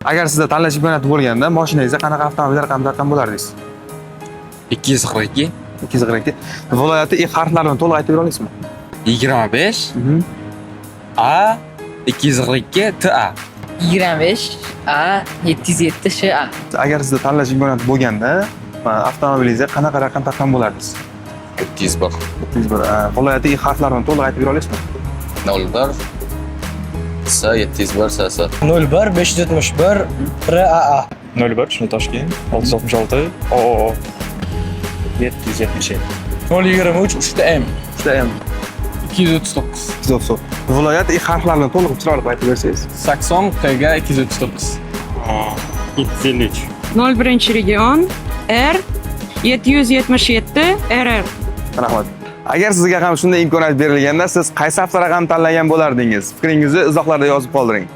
Agar sizda tanlash imkoniyati bo'lganda, mashinangizda qanaqa avtomobil raqamini taqqan bo'lardingiz? 242 242. Viloyati ilk harflarini to'liq aytib bera olasizmi? 25 A 242 TA 25 A 707 ŞA. Agar sizda tanlash imkoniyati bo'lganda, avtomobilingizga qanaqa raqam taqqan bo'lardingiz? 701 701. Viloyati ilk harflarini to'liq aytib bera olasizmi? 01 S 701 SS 01 571 RAA 01 shuni Toshkent 666 OOO 777 023 uchta M 3M. 239 230. Viloyat ilk harflarini to'liq chiroyli aytib bersangiz. 80 KG 239 753 01 region R 777 RR. Rahmat. Agar sizga ham shunday imkoniyat berilganda, siz qaysi avtoraqamni tanlagan bo'lardingiz? Fikringizni izohlarda yozib qoldiring.